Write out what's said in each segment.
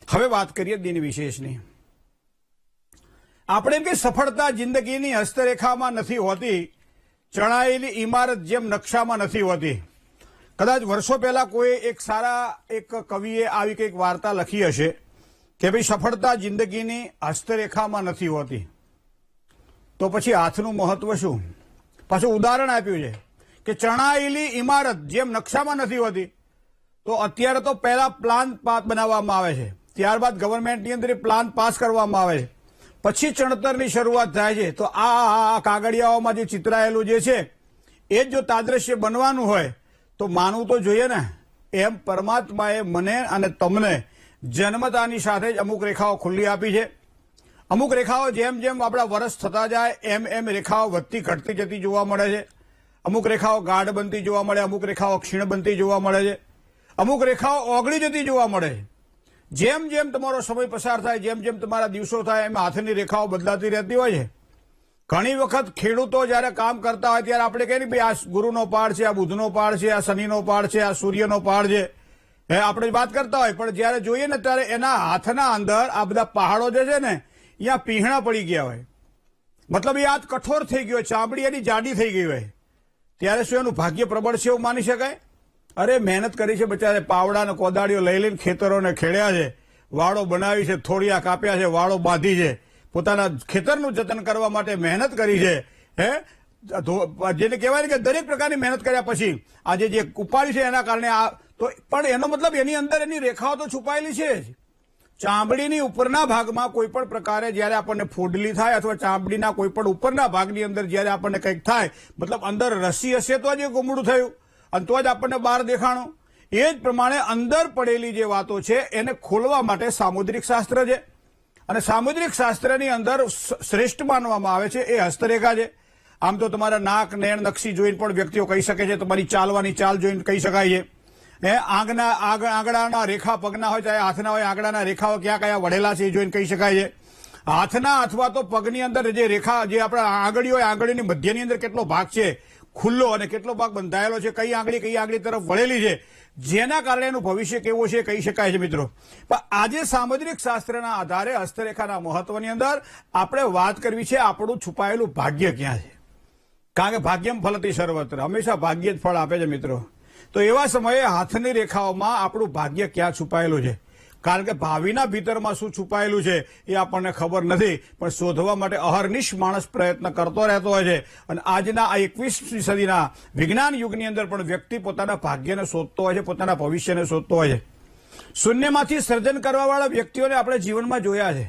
હવે વાત કરીએ દિન વિશેષની. આપણે એમ કે સફળતા જિંદગીની હસ્તરેખામાં નથી હોતી, ચણાયેલી ઇમારત જેમ નકશામાં નથી હોતી. કદાચ વર્ષો પહેલા કોઈ એક સારા એક કવિએ આવી કંઈક વાર્તા લખી હશે કે ભાઈ સફળતા જિંદગીની હસ્તરેખામાં નથી હોતી. તો પછી હાથનું મહત્વ શું? પાછું ઉદાહરણ આપ્યું છે કે ચણાયેલી ઇમારત જેમ નકશામાં નથી હોતી. તો અત્યારે તો પહેલા પ્લાન બનાવવામાં આવે છે, ત્યારબાદ ગવર્મેન્ટની અંદર પ્લાન પાસ કરવામાં આવે છે, પછી ચણતરની શરૂઆત થાય છે. તો આ કાગળિયાઓમાં જે ચિતરાયેલું જે છે એ જ જો તાદ્રશ્ય બનવાનું હોય તો માનવું તો જોઈએ ને. એમ પરમાત્માએ મને અને તમને જન્મતાની સાથે જ અમુક રેખાઓ ખુલ્લી આપી છે. અમુક રેખાઓ જેમ જેમ આપણા વર્ષ થતા જાય એમ એમ રેખાઓ વધતી ઘટતી જતી જોવા મળે છે. અમુક રેખાઓ ગાઢ બનતી જોવા મળે, અમુક રેખાઓ ક્ષીણ બનતી જોવા મળે છે, અમુક રેખાઓ ઓગળી જતી જોવા મળે છે. જેમ જેમ તમારો સમય પસાર થાય, જેમ જેમ તમારા દિવસો થાય એમ હાથની રેખાઓ બદલાતી રહેતી હોય છે. ઘણી વખત ખેડૂતો જયારે કામ કરતા હોય ત્યારે આપણે કહીએ ને ભાઈ આ ગુરુનો પાડ છે, આ બુધનો પાડ છે, આ શનિનો પાડ છે, આ સૂર્યનો પાડ છે, આપણે વાત કરતા હોય. પણ જયારે જોઈએ ને ત્યારે એના હાથના અંદર આ બધા પહાડો જે છે ને અહીંયા પીહણા પડી ગયા હોય, મતલબ એ હાથ કઠોર થઈ ગયો, ચામડી એની જાડી થઈ ગઈ હોય. ત્યારે શું એનું ભાગ્ય પ્રબળ છે એવું માની શકાય? અરે મહેનત કરી છે બચારે, પાવડા ને કોદાળીઓ લઈ લઈને ખેતરોને ખેડ્યા છે, વાળો બનાવી છે, થોડિયા કાપ્યા છે, વાળો બાંધી છે, પોતાના ખેતરનું જતન કરવા માટે મહેનત કરી છે. જેને કહેવાય ને કે દરેક પ્રકારની મહેનત કર્યા પછી આજે જે ઉપાડી છે એના કારણે આ તો, પણ એનો મતલબ એની અંદર એની રેખાઓ તો છુપાયેલી છે જ. ચામડીની ઉપરના ભાગમાં કોઈ પણ પ્રકારે જયારે આપણને ફોડલી થાય અથવા ચામડીના કોઈ પણ ઉપરના ભાગની અંદર જયારે આપણને કંઈક થાય, મતલબ અંદર રસી હશે તો જ એ ગુમડું થયું અને તો જ આપણને બહાર દેખાણું. એ જ પ્રમાણે અંદર પડેલી જે વાતો છે એને ખોલવા માટે સામુદ્રિક શાસ્ત્ર છે. અને સામુદ્રિક શાસ્ત્રની અંદર શ્રેષ્ઠ માનવામાં આવે છે એ હસ્તરેખા છે. આમ તો તમારા નાક નેણ નકશી જોઈને પણ વ્યક્તિઓ કહી શકે છે, તમારી ચાલવાની ચાલ જોઈને કહી શકાય છે. આંગળાના રેખા પગના હોય ચાહે હાથના હોય, આંગળાના રેખાઓ ક્યાં કયા વળેલા છે એ જોઈને કહી શકાય છે. હાથના અથવા તો પગની અંદર જે રેખા જે આપણા આંગળી હોય, આંગળીની મધ્યની અંદર કેટલો ભાગ છે ખુલ્લો અને કેટલો ભાગ બંધાયેલો છે, કઈ આંગળી તરફ વળેલી છે, જેના કારણે એનું ભવિષ્ય કેવું છે કહી શકાય છે મિત્રો. પણ આજે સામુદ્રિક શાસ્ત્રના આધારે હસ્તરેખાના મહત્વની અંદર આપણે વાત કરવી છે આપણું છુપાયેલું ભાગ્ય ક્યાં છે. કારણ કે ભાગ્યમ ફલતી સર્વત્ર, હંમેશા ભાગ્ય જ ફળ આપે છે મિત્રો. તો એવા સમયે હાથની રેખાઓમાં આપણું ભાગ્ય ક્યાં છુપાયેલું છે, કારણ કે ભાવિના ભીતરમાં શું છુપાયેલું છે એ આપણને ખબર નથી, પણ શોધવા માટે અહર્નિશ માણસ પ્રયત્ન કરતો રહેતો હોય છે. અને આજના આ 21મી સદીના વિજ્ઞાન યુગની અંદર પણ વ્યક્તિ પોતાના ભાગ્યને શોધતો હોય છે, પોતાના ભવિષ્યને શોધતો હોય છે. શૂન્યમાંથી સર્જન કરવાવાળા વ્યક્તિઓને આપણે જીવનમાં જોયા છે.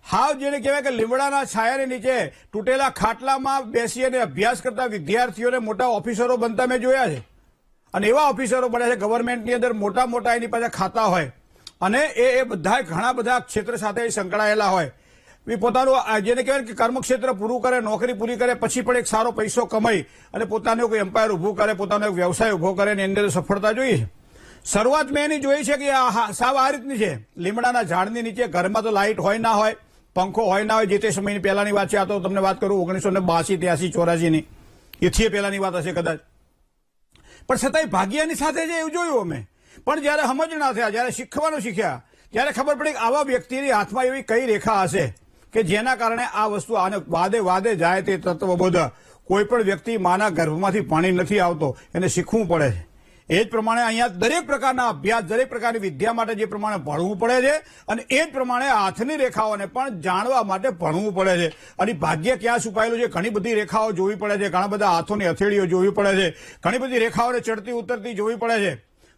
હાવ જેને કહેવાય કે લીમડાના છાયાની નીચે તૂટેલા ખાટલામાં બેસી અને અભ્યાસ કરતા વિદ્યાર્થીઓને મોટા ઓફિસરો બનતા મેં જોયા છે. અને એવા ઓફિસરો બન્યા છે ગવર્મેન્ટની અંદર, મોટા મોટા એની પાસે ખાતા હોય અને એ બધા ઘણા બધા ક્ષેત્ર સાથે સંકળાયેલા હોય. એ પોતાનું જેને કહેવાય કે કર્મક્ષેત્ર પૂરું કરે, નોકરી પૂરી કરે, પછી પણ એક સારો પૈસો કમાઈ અને પોતાનું કોઈ એમ્પાયર ઉભું કરે, પોતાનો એક વ્યવસાય ઉભો કરે અને એની અંદર સફળતા જોઈએ છે. શરૂઆત મેં એની જોઈ છે કે સાવ આ રીતની છે. લીમડાના ઝાડની નીચે, ઘરમાં તો લાઇટ હોય ના હોય, પંખો હોય ના હોય, જે તે સમયની પહેલાની વાત છે. આ તો તમને વાત કરું 1982, 83, 84ની, એથી પહેલાની વાત હશે કદાચ. પણ છતાંય ભાગ્યની સાથે છે એવું જોયું અમે. પણ જયારે સમજ ના થયા, જયારે શીખવાનું શીખ્યા, ત્યારે ખબર પડી કે આવા વ્યક્તિની હાથમાં એવી કઈ રેખા હશે કે જેના કારણે આ વસ્તુ આને વાદે વાદે જાય તે તત્વબોધ. કોઈ પણ વ્યક્તિ માના ગર્ભમાંથી પાણી નથી આવતો, એને શીખવું પડે છે. એ જ પ્રમાણે અહીંયા દરેક પ્રકારના અભ્યાસ, દરેક પ્રકારની વિદ્યા માટે જે પ્રમાણે ભણવું પડે છે અને એ જ પ્રમાણે હાથની રેખાઓને પણ જાણવા માટે ભણવું પડે છે. અને ભાગ્ય ક્યાં છુપાયેલું છે, ઘણી બધી રેખાઓ જોવી પડે છે, ઘણા બધા હાથોની હથેળીઓ જોવી પડે છે, ઘણી બધી રેખાઓને ચડતી ઉતરતી જોવી પડે છે.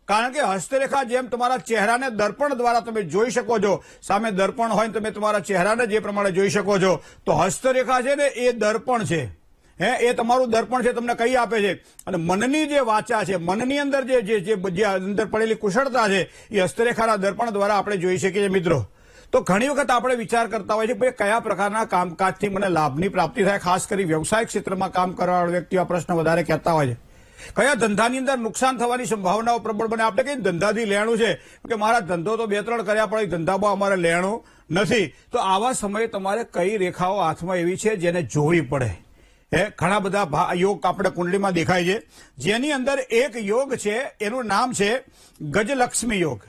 કારણ કે હસ્તરેખા જેમ તમારા ચહેરાને દર્પણ દ્વારા તમે જોઈ શકો છો, સામે દર્પણ હોય તમે તમારા ચહેરાને જે પ્રમાણે જોઈ શકો છો, તો હસ્તરેખા છે ને એ દર્પણ છે. એ તમારું દર્પણ છે, તમને કઈ આપે છે. અને મનની જે વાચા છે, મનની અંદર જે અંદર પડેલી કુશળતા છે એ હસ્તરેખાના દર્પણ દ્વારા આપણે જોઈ શકીએ છીએ મિત્રો. તો ઘણી વખત આપણે વિચાર કરતા હોય છે કે કયા પ્રકારના કામકાજથી મને લાભની પ્રાપ્તિ થાય. ખાસ કરી વ્યવસાયિક ક્ષેત્રમાં કામ કરવાવાળા વ્યક્તિઓ આ પ્રશ્ન વધારે કહેતા હોય છે. કયા ધંધાની અંદર નુકસાન થવાની સંભાવનાઓ પ્રબળ બને. આપણે કઈ ધંધાથી લેણું છે કે મારા ધંધો તો 2-3 કર્યા પડે, ધંધામાં અમારે લેણું નથી. તો આવા સમયે તમારે કઈ રેખાઓ હાથમાં એવી છે જેને જોવી પડે. ઘણા બધા યોગ આપણે કુંડલીમાં દેખાય છે, જેની અંદર એક યોગ છે, એનું નામ છે ગજલક્ષ્મી યોગ.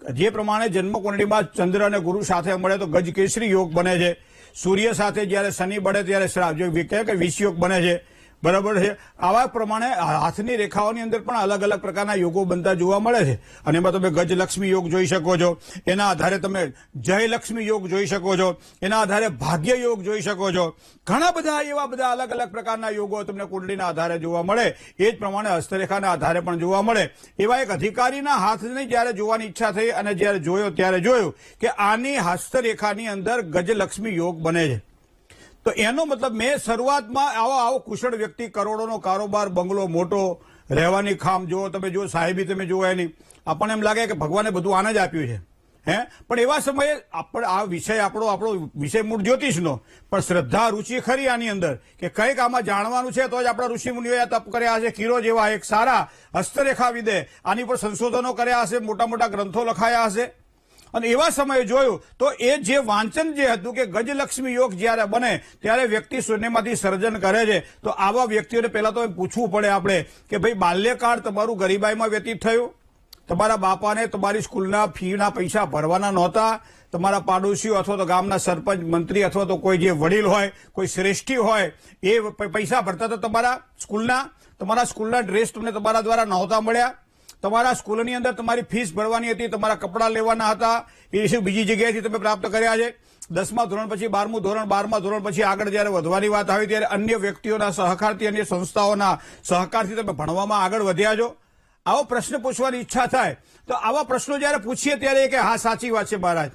જે પ્રમાણે જન્મકુંડળીમાં ચંદ્ર અને ગુરુ સાથે મળે તો ગજ કેસરી યોગ બને છે. સૂર્ય સાથે જ્યારે શનિ મળે ત્યારે વિષ યોગ બને છે. બરાબર છે. આવા પ્રમાણે હાથની રેખાઓની અંદર પણ અલગ અલગ પ્રકારના યોગો બનતા જોવા મળે છે. અને એમાં તમે ગજલક્ષ્મી યોગ જોઈ શકો છો, એના આધારે તમે જયલક્ષ્મી યોગ જોઈ શકો છો, એના આધારે ભાગ્ય યોગ જોઈ શકો છો. ઘણા બધા એવા બધા અલગ અલગ પ્રકારના યોગો તમને કુંડળીના આધારે જોવા મળે. એ જ પ્રમાણે હસ્તરેખાના આધારે પણ જોવા મળે. એવા એક અધિકારીના હાથને જ્યારે જોવાની ઈચ્છા થઈ અને જ્યારે જોયો ત્યારે જોયું કે આની હસ્તરેખાની અંદર ગજલક્ષ્મી યોગ બને છે. તો એનો મતલબ મેં શરૂઆતમાં આવો કુશળ વ્યક્તિ, કરોડોનો કારોબાર, બંગલો મોટો, રહેવાની ખામ જુઓ, તમે જુઓ સાહેબી તમે જુઓ એની, આપણને એમ લાગે કે ભગવાને બધું આને જ આપ્યું છે. પણ એવા સમયે આપણે આ વિષય આપણો વિષય મૂળ જ્યોતિષનો, પણ શ્રદ્ધા રુચિ ખરી આની અંદર કે કંઈક આમાં જાણવાનું છે તો જ આપણા ઋષિમુનિઓએ તપ કર્યા હશે. કિરો જેવા એક સારા હસ્તરેખાવિદે આની પર સંશોધનો કર્યા હશે, મોટા મોટા ગ્રંથો લખાયા હશે. અને એવા સમયે જોયું તો એ જે વાંચન જે હતું કે ગજલક્ષ્મી યોગ જ્યારે બને ત્યારે વ્યક્તિ શૂન્યમાંથી સર્જન કરે છે. તો આવા વ્યક્તિઓને પહેલા તો એમ પૂછવું પડે આપણે કે ભાઈ બાલ્યકાળ તમારું ગરીબાઈમાં વ્યતીત થયું, તમારા બાપાને તમારી સ્કૂલના ફીના પૈસા ભરવાના નહોતા, તમારા પાડોશીઓ અથવા તો ગામના સરપંચ, મંત્રી અથવા તો કોઈ જે વડીલ હોય, કોઈ શ્રેષ્ઠી હોય, એ પૈસા ભરતા હતા તમારા સ્કૂલના ડ્રેસ તમને તમારા દ્વારા નહોતા મળ્યા, તમારા સ્કૂલની અંદર તમારી ફીસ ભરવાની હતી, તમારા કપડાં લેવાના હતા, એ શું બીજી જગ્યાએથી તમે પ્રાપ્ત કર્યા છે. 10મા ધોરણ પછી 12મું ધોરણ, 12મા ધોરણ પછી આગળ જ્યારે વધવાની વાત આવી ત્યારે અન્ય વ્યક્તિઓના સહકારથી, અન્ય સંસ્થાઓના સહકારથી તમે ભણવામાં આગળ વધ્યા છો. આવો પ્રશ્ન પૂછવાની ઈચ્છા થાય તો આવા પ્રશ્નો જ્યારે પૂછીએ ત્યારે કે હા સાચી વાત છે મહારાજ,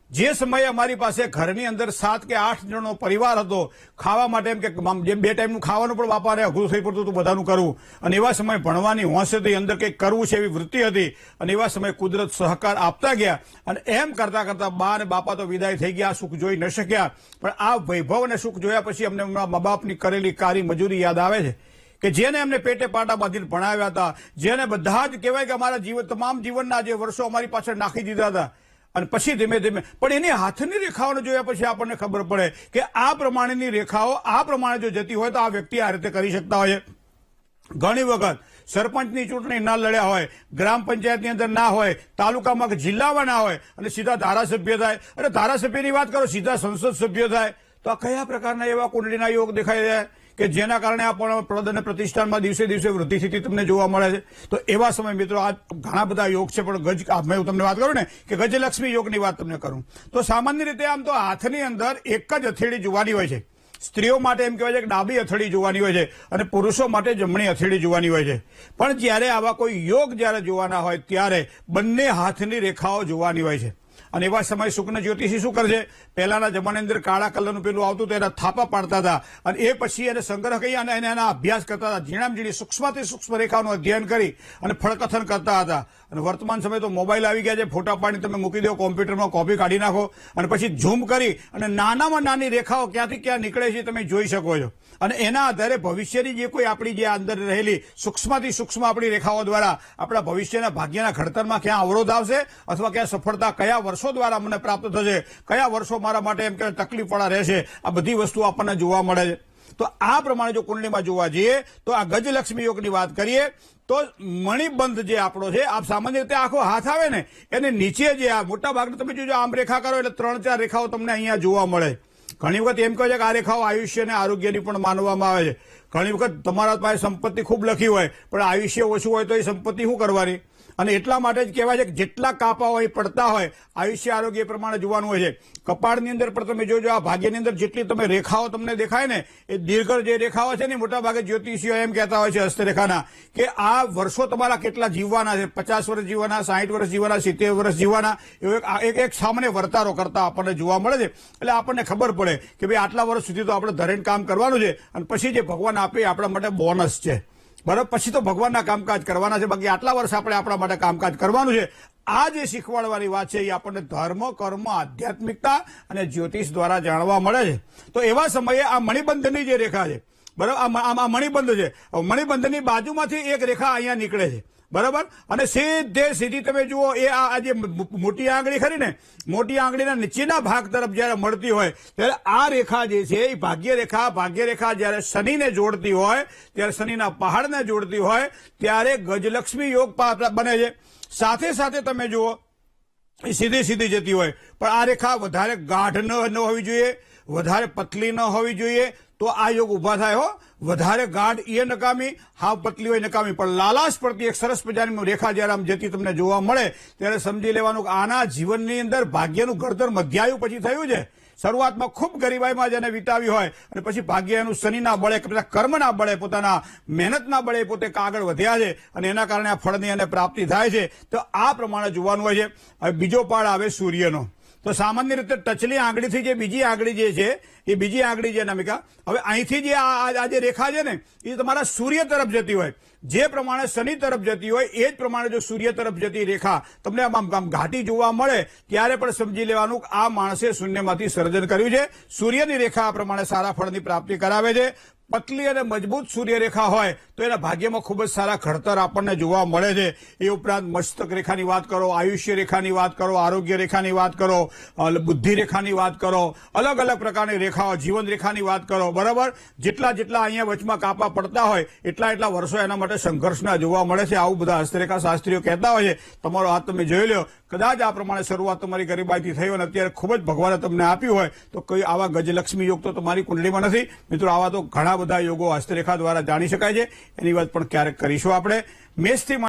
જે સમયે અમારી પાસે ઘરની અંદર 7 કે 8 જણનો પરિવાર હતો, ખાવા માટે એમ કે જેમ 2 ટાઈમનું ખાવાનું પણ બાપાને અઘરું થઈ પડતું હતું બધાનું કરવું, અને એવા સમયે ભણવાની હોંશ હતી, અંદર કંઈક કરવું છે એવી વૃત્તિ હતી, અને એવા સમયે કુદરત સહકાર આપતા ગયા અને એમ કરતા કરતા બા અને બાપા તો વિદાય થઈ ગયા, સુખ જોઈ ન શક્યા. પણ આ વૈભવ અને સુખ જોયા પછી અમને મા બાપની કરેલી કારી મજૂરી યાદ આવે છે કે જેને એમને પેટે પાટા બાંધીને ભણાવ્યા હતા, જેને બધા જ કહેવાય કે અમારા તમામ જીવનના જે વર્ષો અમારી પાછળ નાખી દીધા હતા. અને પછી ધીમે ધીમે પણ એની હાથની રેખાઓને જોયા પછી આપણને ખબર પડે કે આ પ્રમાણેની રેખાઓ આ પ્રમાણે જો જતી હોય તો આ વ્યક્તિ આ રીતે કરી શકતા હોય. ઘણી વખત સરપંચની ચૂંટણી ના લડ્યા હોય, ગ્રામ પંચાયતની અંદર ના હોય, તાલુકામાં કે જિલ્લામાં ના હોય અને સીધા ધારાસભ્ય થાય. અને ધારાસભ્યની વાત કરો, સીધા સંસદ સભ્ય થાય. તો આ કયા પ્રકારના એવા કુંડળીના યોગ દેખાઈ રહ્યા કે જેના કારણે આપણને પદ અને પ્રતિષ્ઠાનમાં દિવસે દિવસે વૃદ્ધિ થતી તમને જોવા મળે છે. તો એવા સમય મિત્રો આ ઘણા બધા યોગ છે, પણ મેં તમને વાત કરું ને કે ગજલક્ષ્મી યોગની વાત તમને કરું તો સામાન્ય રીતે આમ તો હાથની અંદર એક જ હથેળી જોવાની હોય છે. સ્ત્રીઓ માટે એમ કહેવાય છે કે ડાબી હથેળી જોવાની હોય છે અને પુરુષો માટે જમણી હથેળી જોવાની હોય છે. પણ જ્યારે આવા કોઈ યોગ જ્યારે જોવાના હોય ત્યારે બંને હાથની રેખાઓ જોવાની હોય છે. અને એવા સમય શુક્ન જ્યોતિષી શું કરે છે, પહેલાના જમાનાની અંદર કાળા કલરનું પેલું આવતું તો એના થાપા પાડતા હતા અને એ પછી એને સંગ્રહ કરી અને એના અભ્યાસ કરતા હતા. ઝીણામાં ઝીણી સૂક્ષ્મથી સૂક્ષ્મ રેખાઓનું અધ્યયન કરી અને ફળકથન કરતા હતા. અને વર્તમાન સમય તો મોબાઈલ આવી ગયા છે, ફોટા પાડીને તમે મૂકી દો, કોમ્પ્યુટરમાં કોપી કાઢી નાખો અને પછી ઝૂમ કરી અને નાનામાં નાની રેખાઓ ક્યાંથી ક્યાં નીકળે છે તમે જોઈ શકો છો. અને એના આધારે ભવિષ્યની જે કોઈ આપણી જે અંદર રહેલી સૂક્ષ્મથી સૂક્ષ્મ આપણી રેખાઓ દ્વારા આપણા ભવિષ્યના ભાગ્યના ઘડતરમાં ક્યાં અવરોધ આવશે અથવા ક્યાં સફળતા કયા વર્ષો દ્વારા મને પ્રાપ્ત થશે, કયા વર્ષો મારા માટે એમ કે તકલીફવાળા રહેશે, આ બધી વસ્તુઓ આપણને જોવા મળે છે. તો આ પ્રમાણે જો કુંડળીમાં જોવા જઈએ તો આ ગજલક્ષ્મી યોગની વાત કરીએ તો મણિબંધ જે આપણો છે, આપ સામાન્ય રીતે આખો હાથ આવે ને એને નીચે જે આ મોટા ભાગને તમે જોજો આમ રેખા કરો એટલે 3-4 રેખાઓ તમને અહીંયા જોવા મળે. ઘણી વખત એમ કહે છે કે આ રેખાઓ આયુષ્ય અને આરોગ્યની પણ માનવામાં આવે છે. ઘણી વખત તમારા પાસે સંપત્તિ ખૂબ લખી હોય પણ આયુષ્ય ઓછું હોય તો એ સંપત્તિ શું કરવાની. અને એટલા માટે જ કહેવાય છે કે જેટલા કાપા હોય પડતા હોય આયુષ્ય આરોગ્ય પ્રમાણે જોવાનું હોય છે. કપાળની અંદર પણ તમે જોજો આ ભાગ્યની અંદર જેટલી તમે રેખાઓ તમને દેખાય ને એ દીર્ઘ જે રેખાઓ છે ને મોટા ભાગે જ્યોતિષીઓ એમ કહેતા હોય છે હસ્તરેખાના કે આ વર્ષો તમારા કેટલા જીવવાના છે, 50 વર્ષ જીવવાના, 60 વર્ષ જીવવાના, 70 વર્ષ જીવવાના, એવો એક સામાન્ય વર્તારો કરતા આપણને જોવા મળે છે. એટલે આપણને ખબર પડે કે ભાઈ આટલા વર્ષ સુધી તો આપણે ધરેણ કામ કરવાનું છે અને પછી જે ભગવાન આપે આપણા માટે બોનસ છે. બરાબર, પછી તો ભગવાનના કામકાજ કરવાના છે, બાકી આટલા વર્ષ આપણે આપણા માટે કામકાજ કરવાનું છે. આ જે શીખવાડવાની વાત છે એ આપણને ધર્મ, કર્મ, આધ્યાત્મિકતા અને જ્યોતિષ દ્વારા જાણવા મળે છે. તો એવા સમયે આ મણિબંધની જે રેખા છે, બરાબર, આ મણિબંધ છે, મણિબંધની બાજુમાંથી એક રેખા અહીંયા નીકળે છે. બરાબર, અને સીધી તમે જુઓ એ આ જે મોટી આંગળી ખરી ને, મોટી આંગળીના નીચેના ભાગ તરફ જયારે મળતી હોય ત્યારે આ રેખા જે છે એ ભાગ્ય રેખા જયારે શનિને જોડતી હોય, ત્યારે શનિના પહાડને જોડતી હોય ત્યારે ગજલક્ષ્મી યોગ બને છે. સાથે સાથે તમે જુઓ એ સીધી સીધી જતી હોય, પણ આ રેખા વધારે ગાઢ ન હોવી જોઈએ, વધારે પતલી ન હોવી જોઈએ, તો આ યોગ ઉભા થાય હો. વધારે ગાઢ એ નકામી, હાવ પતલી હોય નકામી, પણ લાલાશ પડતી એક સરસ મજાની રેખા જયારે આમ જતી તમને જોવા મળે ત્યારે સમજી લેવાનું કે આના જીવનની અંદર ભાગ્યનું ઘડતર મધ્યાયુ પછી થયું છે. શરૂઆતમાં ખૂબ ગરીબાઈમાં જેને વિતાવી હોય અને પછી ભાગ્ય એનું શનિના બળે, પોતાના કર્મના બળે, પોતાના મહેનતના બળે પોતે આગળ વધ્યા છે અને એના કારણે આ ફળની એને પ્રાપ્તિ થાય છે. તો આ પ્રમાણે જોવાનું હોય છે. હવે બીજો પાળ આવે સૂર્યનો. તો સામાન્ય રીતે ટચલી આંગળીથી જે બીજી આંગળી જે છે એ બીજી આંગળી છે અનામિકા, હવે અહીંથી જે આ જે રેખા છે ને એ તમારા સૂર્ય તરફ જતી હોય. જે પ્રમાણે શનિ તરફ જતી હોય એ જ પ્રમાણે જો સૂર્ય તરફ જતી રેખા તમને આમ ઘાટી જોવા મળે ત્યારે પણ સમજી લેવાનું કે આ માણસે શૂન્યમાંથી સર્જન કર્યું છે. સૂર્યની રેખા આ પ્રમાણે સારા ફળની પ્રાપ્તિ કરાવે છે. પતલી અને મજબૂત સૂર્યરેખા હોય તો એના ભાગ્યમાં ખૂબ જ સારા ઘડતર આપણને જોવા મળે છે. એ ઉપરાંત મસ્તક રેખાની વાત કરો, આયુષ્ય રેખાની વાત કરો, આરોગ્ય રેખાની વાત કરો, બુદ્ધિ રેખાની વાત કરો, અલગ અલગ પ્રકારની રેખાઓ, જીવન રેખાની વાત કરો, બરાબર. જેટલા અહીંયા વચમાં કાપા પડતા હોય એટલા વર્ષો એના માટે સંઘર્ષના જોવા મળે છે. આવું બધા હસ્તરેખા શાસ્ત્રીઓ કહેતા હોય છે. તમારો હાથ તમે જોઈ લો, કદાચ આ પ્રમાણે શરૂઆત તમારી ગરીબાઈથી થઈ હોય અને અત્યારે ખૂબ જ ભગવાને તમને આપ્યું હોય તો કોઈ આવા ગજલક્ષ્મી યોગ તો તમારી કુંડળીમાં નથી. મિત્રો, આવા તો ઘણા બધા યોગો હસ્તરેખા દ્વારા જાણી શકાય છે. એની વાત પણ ક્યારેક કરીશું આપણે. મેષથી